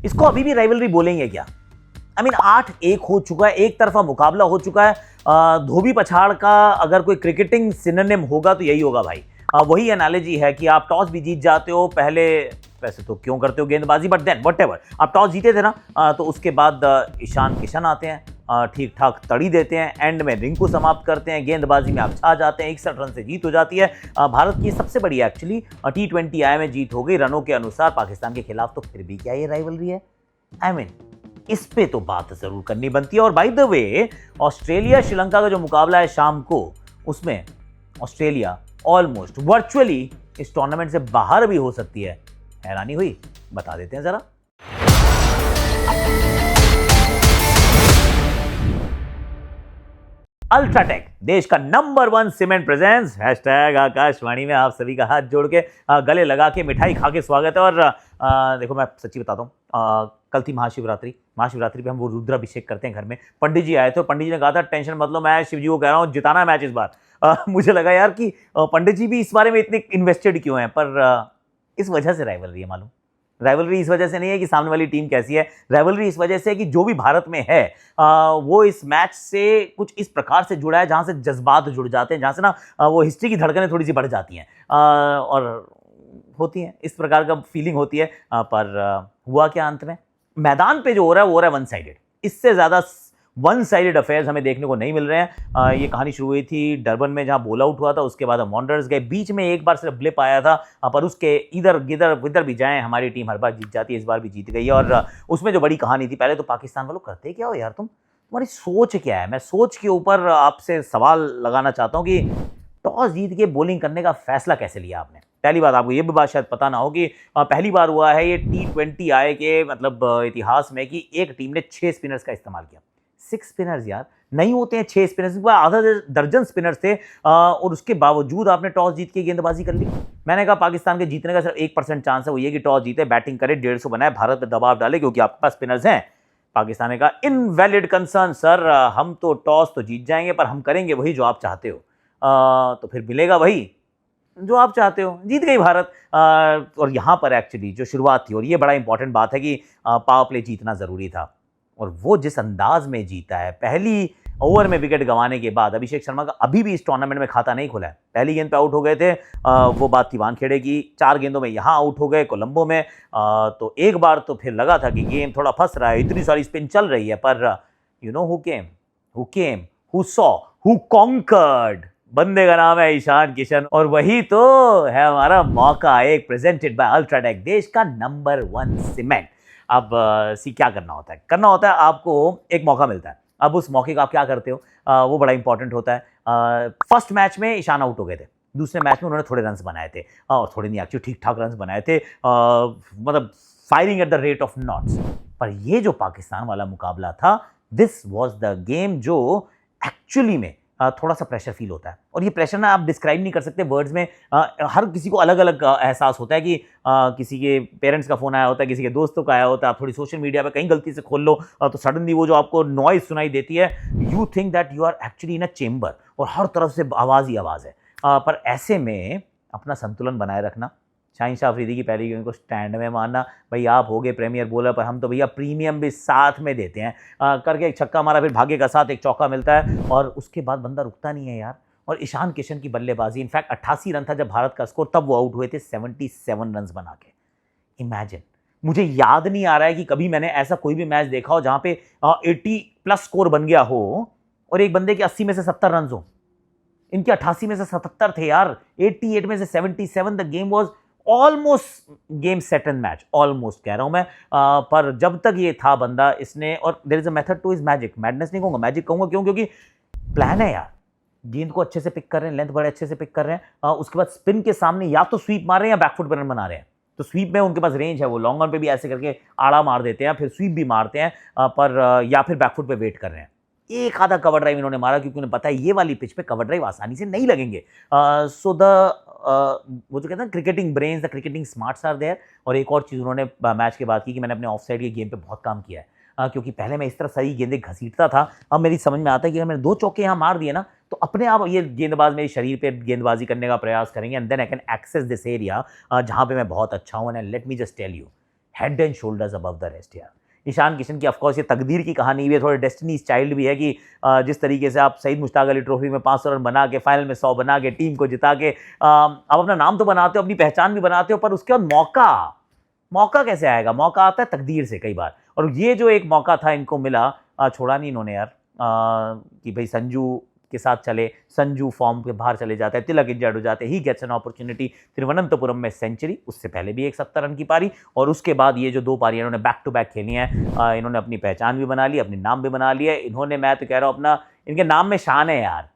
इसको अभी भी राइवलरी बोलेंगे क्या? आई मीन 8-1 हो चुका है, एक तरफा मुकाबला हो चुका है। धोबी पछाड़ का अगर कोई क्रिकेटिंग सिनोनिम होगा तो यही होगा भाई। वही एनालॉजी है कि आप टॉस भी जीत जाते हो पहले, वैसे तो क्यों करते हो गेंदबाजी, बट देन व्हाटएवर, आप टॉस जीते थे ना, तो उसके बाद ईशान किशन आते हैं, ठीक ठाक तड़ी देते हैं, एंड में रिंकू समाप्त करते हैं, गेंदबाजी में आप छा जाते हैं, 61 रन से जीत हो जाती है। भारत की सबसे बड़ी एक्चुअली T20 आई में जीत हो गई रनों के अनुसार पाकिस्तान के खिलाफ। तो फिर भी क्या ये राइवलरी है? आई मीन इस पे तो बात जरूर करनी बनती है। और by the way, Australia Sri Lanka का जो मुकाबला है शाम को, उसमें ऑस्ट्रेलिया ऑलमोस्ट वर्चुअली इस टूर्नामेंट से बाहर भी हो सकती है। हैरानी हुई? बता देते हैं जरा। अल्ट्राटेक, देश का number 1 cement presence, hashtag Akashvani में आप सभी का हाथ जोड़ के गले लगा के मिठाई खा के स्वागत है। और देखो मैं सच्ची बताता हूँ, कल थी महाशिवरात्रि पे हम वो रुद्राभिषेक करते हैं घर में। पंडित जी आए थे और पंडित जी ने कहा था टेंशन मत लो, मैं शिव जी को कह रहा हूँ जिताना है मैच इस बार। मुझे लगा यार कि पंडित जी भी इस बारे में इतने इन्वेस्टेड क्यों हैं, पर इस वजह से राइवलरी है। मालूम, राइवलरी इस वजह से नहीं है कि सामने वाली टीम कैसी है, राइवलरी इस वजह से है कि जो भी भारत में है वो इस मैच से कुछ इस प्रकार से जुड़ा है जहां से जज्बात जुड़ जाते हैं, जहां से ना वो हिस्ट्री की धड़कनें थोड़ी सी बढ़ जाती हैं और होती हैं, इस प्रकार का फीलिंग होती है। पर हुआ क्या अंत में? मैदान पे जो हो रहा है वो हो रहा है वन साइडेड। इससे ज्यादा वन साइडेड अफेयर्स हमें देखने को नहीं मिल रहे हैं। ये कहानी शुरू हुई थी डरबन में जहां बोल आउट हुआ था, उसके बाद हम वॉन्डरर्स गए, बीच में एक बार सिर्फ ब्लिप आया था, पर उसके इधर गिधर विधर भी जाएं हमारी टीम हर बार जीत जाती है, इस बार भी जीत गई है। और उसमें जो बड़ी कहानी थी, पहले तो पाकिस्तान वालों करते क्या हो यार तुम, तुम्हारी सोच क्या है? मैं सोच के ऊपर आपसे सवाल लगाना चाहता हूँ कि टॉस जीत के बॉलिंग करने का फैसला कैसे लिया आपने? पहली बात, आपको ये भी बात शायद पता ना हो कि पहली बार हुआ है ये T20 आई के मतलब इतिहास में कि एक टीम ने 6 स्पिनर्स का इस्तेमाल किया। 6 स्पिनर्स यार, नहीं होते हैं 6 स्पिनर्स, आधा दर्जन स्पिनर्स थे, और उसके बावजूद आपने टॉस जीत के गेंदबाजी कर ली। मैंने कहा पाकिस्तान के जीतने का सिर्फ 1% चांस है, वो ये कि टॉस जीते, बैटिंग करे, 150 बनाए, भारत पे दबाव डाले क्योंकि आपके पास स्पिनर्स हैं। पाकिस्तान ने कहा इनवैलिड कंसर्न सर, हम तो टॉस तो जीत जाएंगे पर हम करेंगे वही जो आप चाहते हो, तो फिर मिलेगा वही जो आप चाहते हो। जीत गई भारत। और यहाँ पर एक्चुअली जो शुरुआत थी, और ये बड़ा इंपॉर्टेंट बात है कि पावर प्ले जीतना जरूरी था, और वो जिस अंदाज में जीता है, पहली ओवर में विकेट गंवाने के बाद अभिषेक शर्मा का अभी भी इस टूर्नामेंट में खाता नहीं खुला है। पहली गेंद पे आउट हो गए थे, वो बात थी वानखेड़े की, 4 गेंदों में यहाँ आउट हो गए कोलंबो में। तो एक बार तो फिर लगा था कि गेम थोड़ा फंस रहा है, इतनी सारी स्पिन चल रही है, पर you know who came, who saw, who conquered, बंदे का नाम है ईशान किशन, और वही तो है हमारा मौका, एक प्रेजेंटेड बाय अल्ट्राटेक, देश का नंबर 1 सीमेंट। अब सी क्या करना होता है? आपको एक मौका मिलता है, अब उस मौके का आप क्या करते हो, वो बड़ा इंपॉर्टेंट होता है। फर्स्ट मैच में ईशान आउट हो गए थे, दूसरे मैच में उन्होंने थोड़े रन्स बनाए थे, और थोड़े नहीं एक्चुअली ठीक ठाक रन्स बनाए थे, मतलब firing at the rate of knots. पर ये जो पाकिस्तान वाला मुकाबला था, दिस वॉज द गेम जो एक्चुअली में थोड़ा सा प्रेशर फील होता है, और ये प्रेशर ना आप डिस्क्राइब नहीं कर सकते वर्ड्स में। हर किसी को अलग अलग एहसास होता है कि किसी के पेरेंट्स का फ़ोन आया होता है, किसी के दोस्तों का आया होता है, आप थोड़ी सोशल मीडिया पे कहीं गलती से खोल लो तो सडनली वो जो आपको नॉइज़ सुनाई देती है, you think that you are actually in a chamber, और हर तरफ से आवाज़ ही आवाज़ है। पर ऐसे में अपना संतुलन बनाए रखना, शाहीन शाह अफरीदी की पहली गेंद को स्टैंड में मारना, भाई आप हो गए प्रीमियर बॉलर पर हम तो भैया प्रीमियम भी साथ में देते हैं, करके एक छक्का मारा, फिर भाग्य का साथ एक चौका मिलता है, और उसके बाद बंदा रुकता नहीं है यार। और ईशान किशन की बल्लेबाजी, इनफैक्ट 88 रन था जब भारत का स्कोर, तब वो आउट हुए थे 77 रन बना के। इमेजिन, मुझे याद नहीं आ रहा है कि कभी मैंने ऐसा कोई भी मैच देखा हो जहां पे 80+ स्कोर बन गया हो और एक बंदे के 80 में से 70 रन हो। इनके 88 में से 77 थे यार, 88 में से 77। The game was almost game set and match, almost कह रहा हूं मैं, पर जब तक ये था बंदा, इसने, और there is a method to is magic, madness नहीं कहूंगा, मैजिक कहूंगा। क्यों? क्योंकि प्लान है यार, गेंद को अच्छे से पिक कर रहे हैं, लेंथ बड़े अच्छे से पिक कर रहे हैं, उसके बाद स्पिन के सामने या तो स्वीप मार रहे हैं या बैकफुट पर रन बना रहे हैं। तो स्वीप में उनके पास रेंज है, वो लॉन्ग ऑन पे भी ऐसे करके आड़ा मार देते हैं, फिर स्वीप भी मारते हैं, पर या फिर बैकफुट पे वेट कर रहे हैं। एक आधा कवर ड्राइव इन्होंने मारा क्योंकि उन्हें पता है ये वाली पिच पे कवर ड्राइव आसानी से नहीं लगेंगे। सो द वो जो कहते हैं cricketing brains, the cricketing smarts are there. और एक और चीज़ उन्होंने मैच के बाद की कि मैंने अपने ऑफ साइड के गेम पे बहुत काम किया है, क्योंकि पहले मैं इस तरह सही गेंदें घसीटता था, अब मेरी समझ में आता है कि अगर मैंने 2 चौके यहाँ मार दिए ना, तो अपने आप ये गेंदबाज मेरे शरीर पे गेंदबाजी करने का प्रयास करेंगे, and then I can access this area जहाँ पे मैं बहुत अच्छा हूँ। And let me just tell you, head and shoulders above the rest यार। ईशान किशन की ऑफकोर्स ये तकदीर की कहानी भी है, थोड़े डेस्टिनीज चाइल्ड भी है कि जिस तरीके से आप सईद मुश्ताक अली ट्रॉफी में 500 रन बना के, फाइनल में 100 बना के, टीम को जिता के आप अपना नाम तो बनाते हो, अपनी पहचान भी बनाते हो, पर उसके बाद मौका कैसे आएगा? मौका आता है तकदीर से कई बार, और ये जो एक मौका था इनको मिला, छोड़ा नहीं इन्होंने यार, कि भाई संजू के साथ चले, संजू फॉर्म के बाहर चले जाते हैं, तिलक इंजर्ड हो जाते हैं, he gets an opportunity, Thiruvananthapuram में सेंचुरी, उससे पहले भी एक 70 रन की पारी, और उसके बाद ये जो 2 पारियां इन्होंने बैक टू बैक खेली हैं, इन्होंने अपनी पहचान भी बना ली, अपनी नाम भी बना लिया इन्होंने। मैं तो कह रहा हूँ अपना, इनके नाम में शान है यार,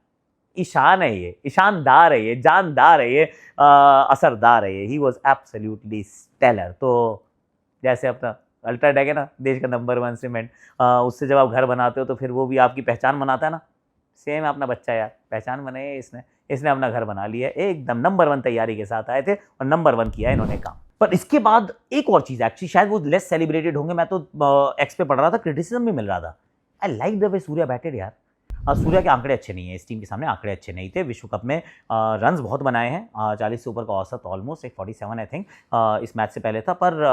ईशान है ये, ईशानदार है ये, जानदार है ये, असरदार है ये। He was absolutely stellar. तो जैसे अपना अल्ट्राटेक है ना, देश का नंबर 1 सीमेंट, उससे जब आप घर बनाते हो तो फिर वो भी आपकी पहचान बनाता है ना, सेम है अपना बच्चा यार, पहचान बनाई इसने अपना घर बना लिया, एकदम नंबर 1 तैयारी के साथ आए थे और नंबर 1 किया इन्होंने काम। पर इसके बाद एक और चीज़, एक्चुअली शायद वो लेस सेलिब्रेटेड होंगे, मैं तो एक्स पे पढ़ रहा था, क्रिटिसिज्म भी मिल रहा था। I like the way Surya batted यार। सूर्या के आंकड़े अच्छे नहीं है, इस टीम के सामने आंकड़े अच्छे नहीं थे। विश्व कप में रन्स बहुत बनाए हैं, 40 से ऊपर का औसत, ऑलमोस्ट एक 47 आई थिंक इस मैच से पहले था, पर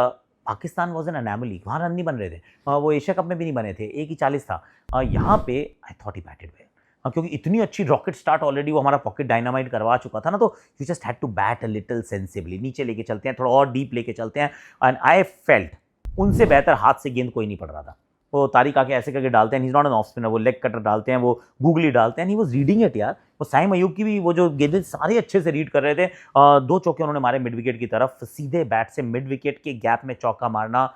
पाकिस्तान वॉज एन अनैमली, वहाँ रन नहीं बन रहे थे, वो एशिया कप में भी नहीं बने थे, एक ही 40 था। यहाँ पे I thought he batted well, क्योंकि इतनी अच्छी रॉकेट स्टार्ट ऑलरेडी वो हमारा पॉकेट डायनामाइट करवा चुका था ना, तो you just had to bat a little sensibly, नीचे लेके चलते हैं, थोड़ा और डीप लेके चलते हैं, एंड आई फेल्ट उनसे बेहतर हाथ से गेंद कोई नहीं पड़ रहा था। वो तारिक आके ऐसे करके डालते हैं, he is not an off spinner, वो लेग कटर डालते हैं, वो गूगली डालते हैं, ही वाज रीडिंग इट यार। वो साइम अयूब की भी वो जो गेंदें सारे अच्छे से रीड कर रहे थे। 2 चौके उन्होंने मारे मिड विकेट की तरफ, सीधे बैट से मिड विकेट के गैप में चौका मारना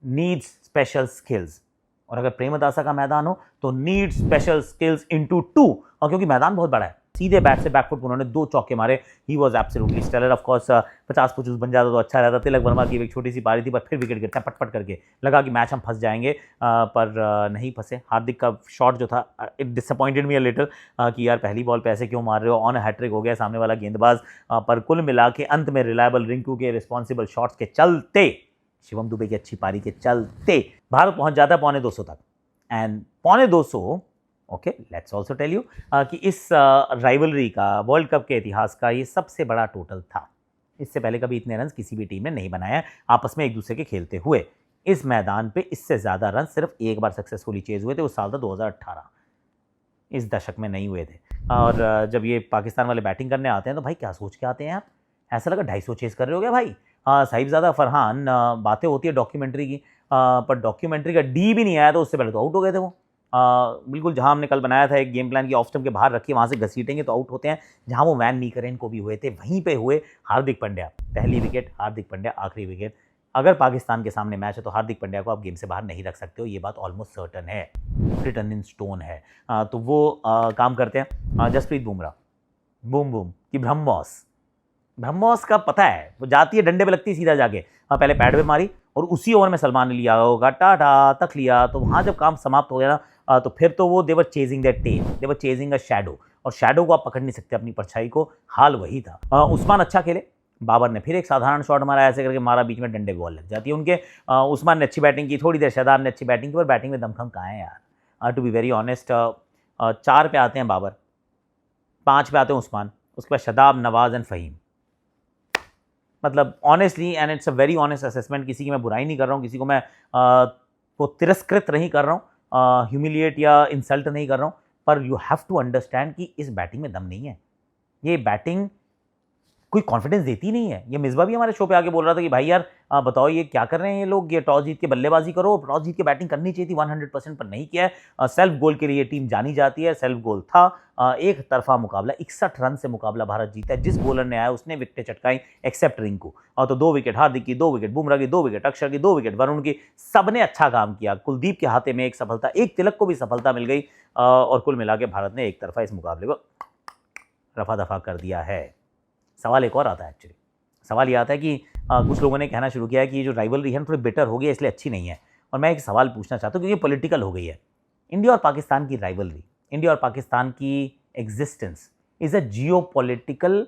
नीड्स स्पेशल स्किल्स, और अगर प्रेमदासा का मैदान हो तो नीड स्पेशल स्किल्स इनटू 2, और क्योंकि मैदान बहुत बड़ा है, सीधे बैट से बैकफुट उन्होंने 2 चौके मारे। He was absolutely stellar. Of course 50-50 बन जाता तो अच्छा रहता। तिलक वर्मा की एक छोटी सी पारी थी, पर फिर विकेट गिरता है पट करके, लगा कि मैच हम फंस जाएंगे, पर नहीं फंसे। हार्दिक का शॉट जो था, it disappointed me a little कि यार पहली बॉल पे ऐसे क्यों मार रहे हो, ऑन हैट्रिक हो गया सामने वाला गेंदबाज, पर कुल मिला के अंत में रिलायबल रिंकू के रिस्पॉन्सिबल शॉट्स के चलते, शिवम दुबे की अच्छी पारी के चलते भारत पहुंच जाता है 250 तक। And 250, okay, let's also tell you कि इस राइवलरी का, वर्ल्ड कप के इतिहास का ये सबसे बड़ा टोटल था। इससे पहले कभी इतने रन किसी भी टीम ने नहीं बनाया आपस में एक दूसरे के खेलते हुए। इस मैदान पे इससे ज़्यादा रन सिर्फ एक बार सक्सेसफुली चेज हुए थे, उस साल था 2018, इस दशक में नहीं हुए थे। और जब ये पाकिस्तान वाले बैटिंग करने आते हैं तो भाई क्या सोच के आते हैं आप, ऐसा लगा 250 चेज कर रहे हो क्या भाई। साहिबजादा फरहान, बातें होती है डॉक्यूमेंट्री की, पर डॉक्यूमेंट्री का डी भी नहीं आया तो उससे पहले तो आउट हो गए थे वो। बिल्कुल जहां हमने कल बनाया था एक गेम प्लान की, ऑफ स्टंप के बाहर रखिए, वहां से घसीटेंगे तो आउट होते हैं, जहां वो वैन मीकरेन को भी हुए थे वहीं पे हुए। हार्दिक पांड्या पहली विकेट, हार्दिक पांड्या आखिरी विकेट। अगर पाकिस्तान के सामने मैच है तो हार्दिक पांड्या को आप गेम से बाहर नहीं रख सकते हो, ये बात ऑलमोस्ट सर्टन है, रिटन इन स्टोन है। तो वो काम करते हैं। जसप्रीत बुमराह, बूम बूम की ब्रह्मोस का पता है, वो जाती है डंडे पे लगती है सीधा जाके, पहले पैड पे मारी और उसी ओवर में सलमान ने लिया होगा, टाटा तक लिया, तो वहाँ जब काम समाप्त हो गया ना, तो फिर तो वो they're chasing that tail, they're chasing a shadow, और शैडो को आप पकड़ नहीं सकते अपनी परछाई को, हाल वही था। उस्मान अच्छा खेले, बाबर ने फिर एक साधारण शॉट मारा, ऐसे करके मारा, बीच में डंडे बॉल लग जाती है उनके। उस्मान ने अच्छी बैटिंग की, थोड़ी देर शहदार ने अच्छी बैटिंग की, पर बैटिंग में दमखम कहाँ है यार, टू बी वेरी ऑनेस्ट। 4 पे आते हैं बाबर, 5 पे आते हैं उस्मान, उसके बाद शदाब, नवाज एंड फ़हीम। मतलब honestly, and it's a very honest assessment, किसी की मैं बुराई नहीं कर रहा हूँ, किसी को मैं वो तिरस्कृत नहीं कर रहा हूँ, ह्यूमिलिएट या इंसल्ट नहीं कर रहा हूँ, पर यू हैव टू अंडरस्टैंड कि इस बैटिंग में दम नहीं है। ये बैटिंग कोई कॉन्फिडेंस देती नहीं है। ये मिसबा भी हमारे शो पे आके बोल रहा था कि भाई यार बताओ ये क्या कर रहे हैं ये लोग, ये टॉस जीत के बल्लेबाजी करो, टॉस जीत के बैटिंग करनी चाहिए थी 100%, पर नहीं किया है। सेल्फ गोल के लिए टीम जानी जाती है, सेल्फ गोल था, एक तरफा मुकाबला, 61 रन से मुकाबला भारत जीता है। जिस बॉलर ने आया उसने विकेटें चटकाई एक्सेप्ट रिंकू, और तो 2 विकेट हार्दिक की, 2 विकेट बुमराह की, 2 विकेट अक्षर की, 2 विकेट वरुण की, सबने अच्छा काम किया। कुलदीप के हाथे में एक सफलता, एक तिलक को भी सफलता मिल गई, और कुल मिला के भारत ने एक तरफा इस मुकाबले को रफा दफा कर दिया है। सवाल एक और आता है, एक्चुअली सवाल ये आता है कि कुछ लोगों ने कहना शुरू किया है कि ये जो राइवलरी है थोड़ी बेटर हो गई है, इसलिए अच्छी नहीं है। और मैं एक सवाल पूछना चाहता हूँ, क्योंकि पॉलिटिकल हो गई है। इंडिया और पाकिस्तान की राइवलरी, इंडिया और पाकिस्तान की existence is a Jio political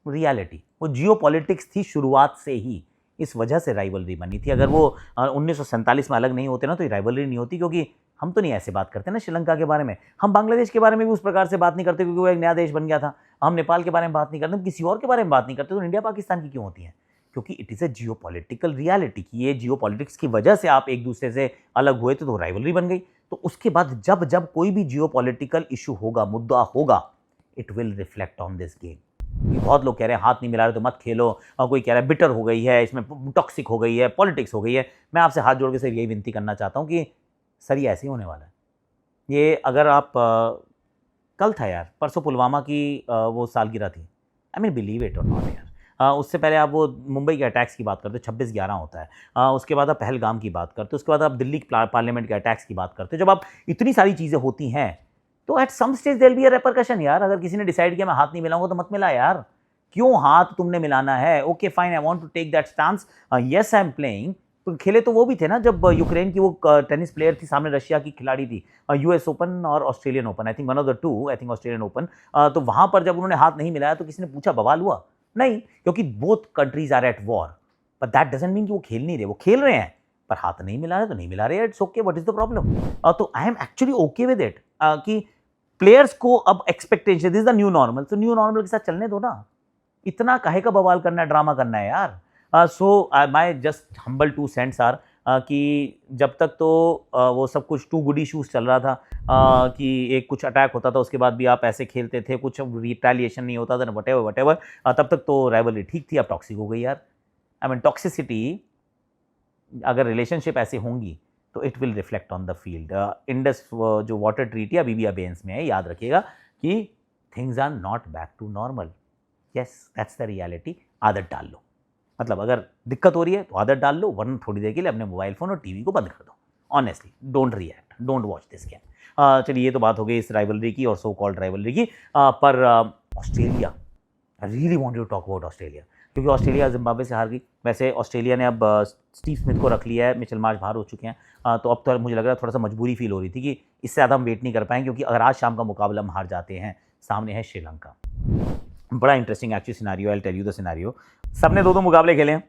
reality. वो जियो पॉलिटिक्स थी शुरुआत से ही, इस वजह से राइवलरी बनी थी। अगर वो 1947 में अलग नहीं होते ना तो ये राइवलरी नहीं होती, क्योंकि हम तो नहीं ऐसे बात करते ना श्रीलंका के बारे में, हम बांग्लादेश के बारे में भी उस प्रकार से बात नहीं करते क्योंकि वो एक नया देश बन गया था। हम नेपाल के बारे में बात नहीं करते, हम किसी और के बारे में बात नहीं करते, तो इंडिया पाकिस्तान की क्यों होती है? क्योंकि it is a geopolitical reality कि ये जियोपॉलिटिक्स की वजह से आप एक दूसरे से अलग हुए थे, तो राइवलरी बन गई। तो उसके बाद जब जब कोई भी जियोपॉलिटिकल इशू होगा, मुद्दा होगा, it will reflect on this game. बहुत लोग कह रहे हैं हाथ नहीं मिला रहे तो मत खेलो, और कोई कह रहा है बिटर हो गई है, इसमें टॉक्सिक हो गई है, पॉलिटिक्स हो गई है। मैं आपसे हाथ जोड़ के सिर्फ यही विनती करना चाहता हूँ कि सर ये ऐसे ही होने वाला है। ये अगर आप कल था यार, परसों पुलवामा की वो सालगिरह थी। आई मीन बिलीव इट और नॉट यार, उससे पहले आप वो मुंबई के अटैक्स की बात करते हो, 26/11 होता है, उसके बाद आप पहलगाम की बात करते हो, उसके बाद आप दिल्ली पार्लियामेंट के अटैक्स की बात करते हो। जब आप इतनी सारी चीज़ें होती हैं तो at some stage there be a repercussion यार। अगर किसी ने डिसाइड किया मैं हाथ नहीं मिलाऊंगा तो मत मिला यार, क्यों हाथ तुमने मिलाना है? Okay fine, I want to take that stance, yes I am playing. तो खेले तो वो भी थे ना जब यूक्रेन की वो टेनिस प्लेयर थी, सामने रशिया की खिलाड़ी थी, यूएस ओपन और Australian open, I think one of the two, I think Australian open. तो वहां पर जब उन्होंने हाथ नहीं मिलाया तो किसी ने पूछा बवाल हुआ? नहीं, क्योंकि both countries are at war. But that doesn't mean कि वो खेल नहीं रहे, वो खेल रहे हैं, पर हाथ नहीं मिला रहे तो नहीं मिला रहे, it's okay, what is the problem? तो I am actually okay with it कि प्लेयर्स को अब expectation, this is the new normal, तो न्यू नॉर्मल के साथ चलने दो ना। इतना काहे का बवाल करना है, ड्रामा करना है यार? So my just humble 2 cents are कि जब तक तो वो सब कुछ टू गुड इशूज़ चल रहा था, कि एक कुछ अटैक होता था उसके बाद भी आप ऐसे खेलते थे, कुछ रिटेलिएशन नहीं होता था, व्हाटएवर व्हाटएवर, तब तक तो राइवलरी ठीक थी। अब टॉक्सिक हो गई यार। आई मीन टॉक्सिसिटी, अगर रिलेशनशिप ऐसे होंगी तो it will reflect on the field. Indus जो वाटर ट्रीटी अभी भी अबेंस में है, याद रखिएगा कि things are not back to normal. Yes, that's the reality. आदत डाल लो, मतलब अगर दिक्कत हो रही है तो आदत डाल लो, वरना थोड़ी देर के लिए अपने मोबाइल फ़ोन और टीवी को बंद कर दो। Honestly don't react, don't watch this game. चलिए, ये तो बात हो गई इस राइवलरी की और सो कॉल्ड राइवलरी की। पर Australia, I really want to talk about Australia, क्योंकि ऑस्ट्रेलिया जिम्बाब्वे से हार गई। वैसे ऑस्ट्रेलिया ने अब स्टीव स्मिथ को रख लिया है, मिचेल मार्श बाहर हो चुके हैं, तो अब तो मुझे लग रहा है थोड़ा सा मजबूरी फील हो रही थी कि इससे ज़्यादा हम वेट नहीं कर पाएंगे, क्योंकि अगर आज शाम का मुकाबला हम हार जाते हैं, सामने है श्रीलंका। बड़ा interesting actually scenario, I will tell you the scenario. सबने 2-2 मुकाबले खेले हैं,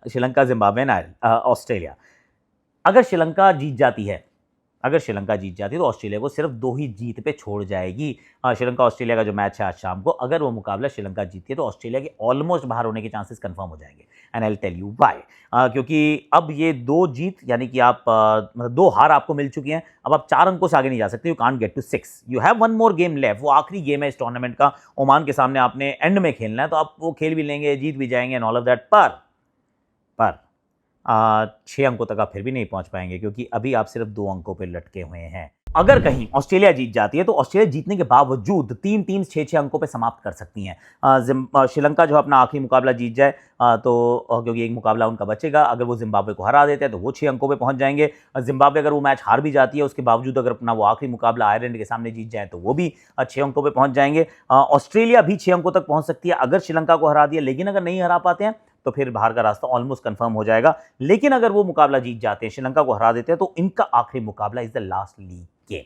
श्रीलंका, जिम्बाब्वे एंड ऑस्ट्रेलिया। अगर श्रीलंका जीत जाती है, अगर श्रीलंका जीत जाती है तो ऑस्ट्रेलिया को सिर्फ 2 ही जीत पे छोड़ जाएगी। श्रीलंका ऑस्ट्रेलिया का जो मैच है आज शाम को, अगर वो मुकाबला श्रीलंका जीतती है तो ऑस्ट्रेलिया के ऑलमोस्ट बाहर होने के चांसेस कंफर्म हो जाएंगे। And I will tell you why. क्योंकि अब ये 2 जीत, यानी कि आप मतलब 2 हार आपको मिल चुकी हैं, अब आप 4 अंकों से आगे नहीं जा सकते। You can't get to 6, you have 1 more game left. वो आखिरी गेम है इस टूर्नामेंट का, ओमान के सामने आपने एंड में खेलना है, तो आप वो खेल भी लेंगे, जीत भी जाएंगे एंड ऑल ऑफ दैट। पर 6 अंकों तक आप फिर भी नहीं पहुंच पाएंगे, क्योंकि अभी आप सिर्फ 2 अंकों पे लटके हुए हैं। अगर कहीं ऑस्ट्रेलिया जीत जाती है तो ऑस्ट्रेलिया जीतने के बावजूद 3 टीम्स 6-6 अंकों पे समाप्त कर सकती हैं। श्रीलंका जो अपना आखिरी मुकाबला जीत जाए, तो क्योंकि एक मुकाबला उनका बचेगा, अगर वो जिम्बाब्वे को हरा देते हैं तो वो 6 अंकों पे पहुंच जाएंगे। जिम्बाब्वे अगर वो मैच हार भी जाती है, उसके बावजूद अगर अपना वो आखिरी मुकाबला आयरलैंड के सामने जीत जाए तो वो भी 6 अंकों पे पहुंच जाएंगे। ऑस्ट्रेलिया भी 6 अंकों तक पहुंच सकती है अगर श्रीलंका को हरा दिया, लेकिन अगर नहीं हरा पाते हैं तो फिर बाहर का रास्ता ऑलमोस्ट कंफर्म हो जाएगा। लेकिन अगर वो मुकाबला जीत जाते हैं, श्रीलंका को हरा देते हैं, तो इनका आखिरी मुकाबला is the last league game.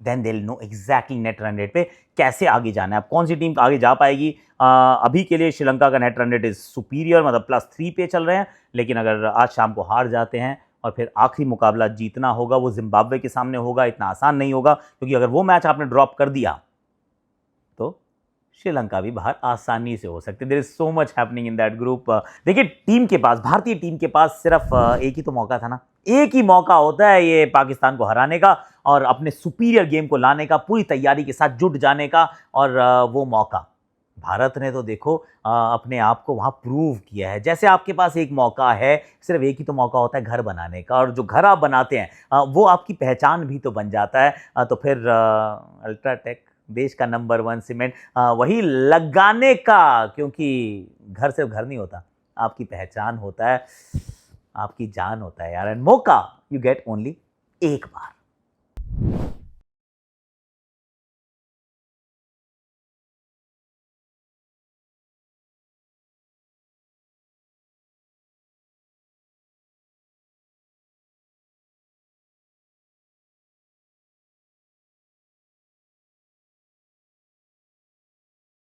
Then they will know exactly net run rate पे कैसे आगे जाना है, अब कौन सी टीम आगे जा पाएगी। अभी के लिए श्रीलंका का net run rate is superior, मतलब +3 पे चल रहे हैं। लेकिन अगर आज शाम को हार जाते हैं और फिर आखिरी मुकाबला जीतना होगा, वो जिम्बाब्वे के सामने होगा, इतना आसान नहीं होगा, क्योंकि अगर वो मैच आपने ड्रॉप कर दिया तो श्रीलंका भी बाहर आसानी से हो सकते। There is so much happening in that group. देखिए, टीम के पास, भारतीय टीम के पास सिर्फ एक ही तो मौका था ना, एक ही मौका होता है ये पाकिस्तान को हराने का और अपने सुपीरियर गेम को लाने का, पूरी तैयारी के साथ जुट जाने का। और वो मौका भारत ने तो देखो अपने आप को वहाँ प्रूव किया है। जैसे आपके पास एक मौका है, सिर्फ एक ही तो मौका होता है घर बनाने का, और जो घर आप बनाते हैं वो आपकी पहचान भी तो बन जाता है। तो फिर अल्ट्राटेक, देश का नंबर 1 सीमेंट, वही लगाने का, क्योंकि घर सिर्फ घर नहीं होता, आपकी पहचान होता है, आपकी जान होता है यार। एंड मौका यू गेट ओनली एक बार।